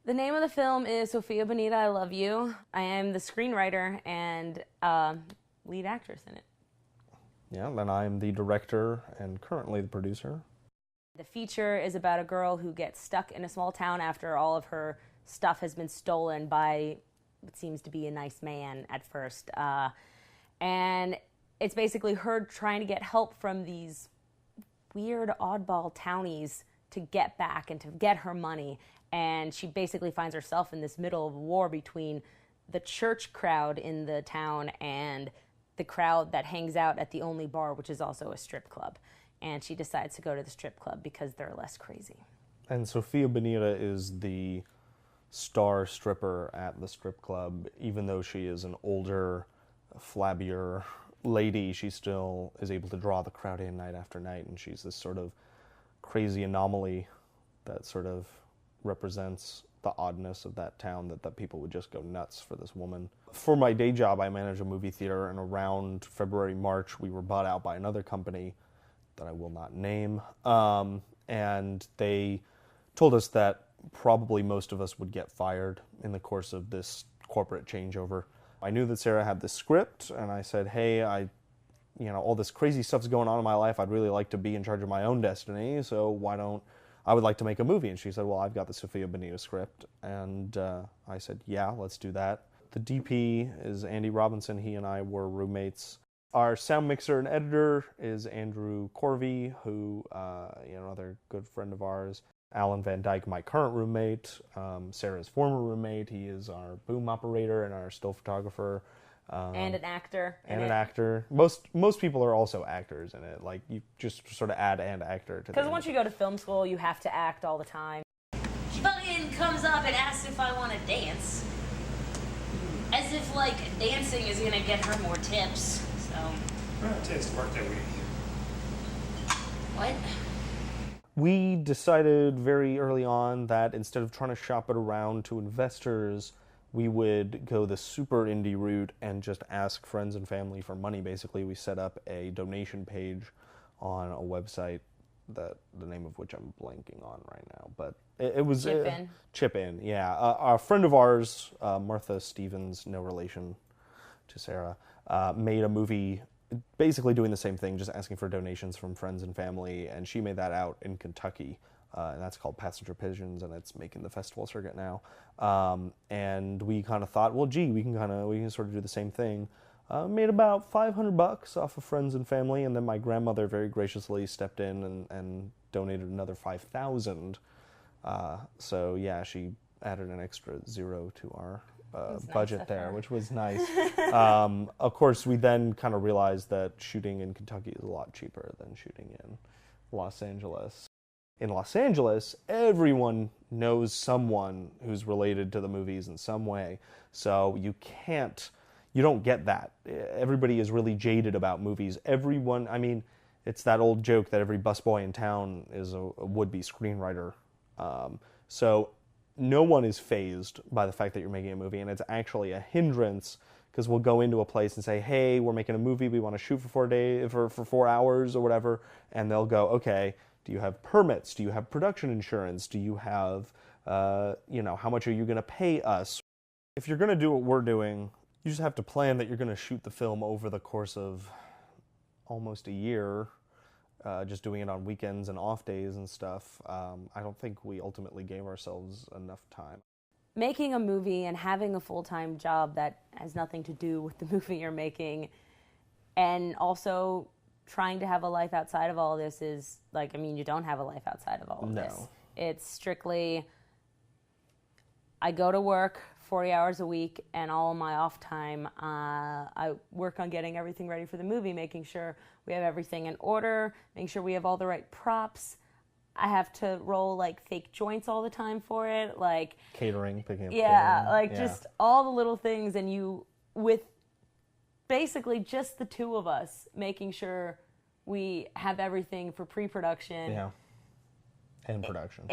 The name of the film is Sophia Bonita, I Love You. I am the screenwriter and lead actress in it. Yeah, and I'm the director and currently the producer. The feature is about a girl who gets stuck in a small town after all of her stuff has been stolen by what seems to be a nice man at first. And it's basically her trying to get help from these weird oddball townies to get back and to get her money. And she basically finds herself in this middle of a war between the church crowd in the town and the crowd that hangs out at the only bar, which is also a strip club. And she decides to go to the strip club because they're less crazy. And Sophia Bonita is the star stripper at the strip club. Even though she is an older, flabbier lady, she still is able to draw the crowd in night after night, and she's this sort of crazy anomaly that sort of represents the oddness of that town, that people would just go nuts for this woman. For my day job, I manage a movie theater, and around February, March, we were bought out by another company that I will not name, and they told us that probably most of us would get fired in the course of this corporate changeover. I knew that Sara had this script, and I said, hey, all this crazy stuff's going on in my life. I'd really like to be in charge of my own destiny, so I would like to make a movie. And she said, well, I've got the Sophia Bonita script. And I said, yeah, let's do that. The DP is Andy Robinson. He and I were roommates. Our sound mixer and editor is Andrew Corvey, who, another good friend of ours. Alan Van Dyke, my current roommate. Sarah's former roommate. He is our boom operator and our still photographer. And an actor. And an actor. Most people are also actors in it. Like, you just sort of add and actor to. Because once you go to film school, you have to act all the time. She fucking comes up and asks if I want to dance. As if, dancing is going to get her more tips. So. Today's work day week. What? We decided very early on that instead of trying to shop it around to investors, we would go the super indie route and just ask friends and family for money. Basically, we set up a donation page on a website that the name of which I'm blanking on right now, but it was Chip In, yeah. A friend of ours, Martha Stevens, no relation to Sara, made a movie basically doing the same thing, just asking for donations from friends and family, and she made that out in Kentucky. And that's called Passenger Pigeons, and it's making the festival circuit now. And we kind of thought, well, gee, we can sort of do the same thing. Made about $500 off of friends and family, and then my grandmother very graciously stepped in and donated another $5,000. So yeah, she added an extra zero to our budget nice there, which was nice. Of course, we then kind of realized that shooting in Kentucky is a lot cheaper than shooting in Los Angeles. In Los Angeles, everyone knows someone who's related to the movies in some way. So you don't get that. Everybody is really jaded about movies. It's that old joke that every busboy in town is a would-be screenwriter. So no one is fazed by the fact that you're making a movie, and it's actually a hindrance, because we'll go into a place and say, hey, we're making a movie, we want to shoot for 4 hours or whatever, and they'll go, okay, do you have permits? Do you have production insurance? Do you have, how much are you going to pay us? If you're going to do what we're doing, you just have to plan that you're going to shoot the film over the course of almost a year, just doing it on weekends and off days and stuff. I don't think we ultimately gave ourselves enough time. Making a movie and having a full-time job that has nothing to do with the movie you're making, and also trying to have a life outside of all this is, you don't have a life outside of all of this. It's strictly, I go to work 40 hours a week, and all my off time, I work on getting everything ready for the movie, making sure we have everything in order, making sure we have all the right props. I have to roll, fake joints all the time for it, catering, picking up catering. Just all the little things, and with basically just the two of us, making sure we have everything for pre-production. Yeah. And production.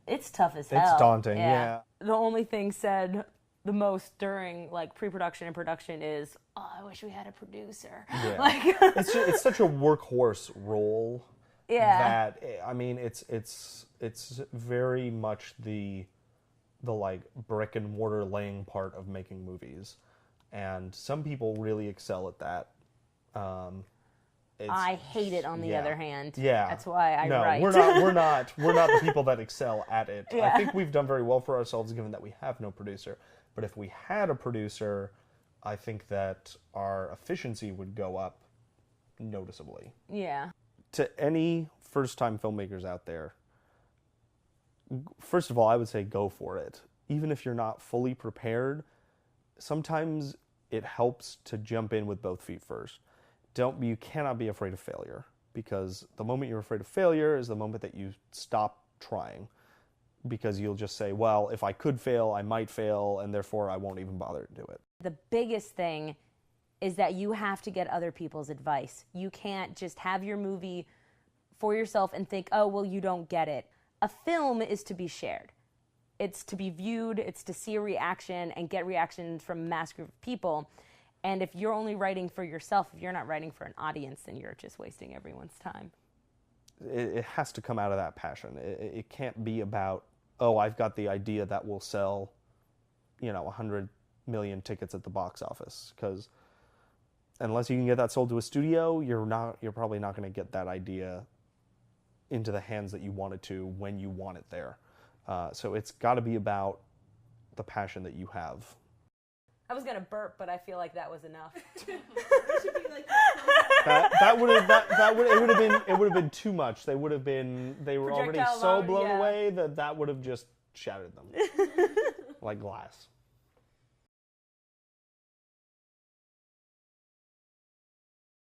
It's tough as hell. It's daunting, yeah. The only thing said the most during pre-production and production is, oh, I wish we had a producer. Yeah. It's such a workhorse role Yeah. that, I mean, it's very much the like brick and mortar laying part of making movies, and some people really excel at that. I hate it, on the other hand. Yeah. That's why I no, write. we're not the people that excel at it. Yeah. I think we've done very well for ourselves given that we have no producer. But if we had a producer, I think that our efficiency would go up noticeably. Yeah. To any first-time filmmakers out there, first of all, I would say go for it. Even if you're not fully prepared, sometimes it helps to jump in with both feet first. You cannot be afraid of failure, because the moment you're afraid of failure is the moment that you stop trying, because you'll just say, well, if I could fail, I might fail, and therefore I won't even bother to do it. The biggest thing is that you have to get other people's advice. You can't just have your movie for yourself and think, oh, well, you don't get it. A film is to be shared. It's to be viewed, it's to see a reaction and get reactions from a mass group of people. And if you're only writing for yourself, if you're not writing for an audience, then you're just wasting everyone's time. It has to come out of that passion. It can't be about, oh, I've got the idea that will sell, 100 million tickets at the box office. Because unless you can get that sold to a studio, you're probably not going to get that idea into the hands that you want it to when you want it there. So it's got to be about the passion that you have. I was gonna burp, but I feel like that was enough. It would have been too much. They were already so blown away that would have just shattered them like glass.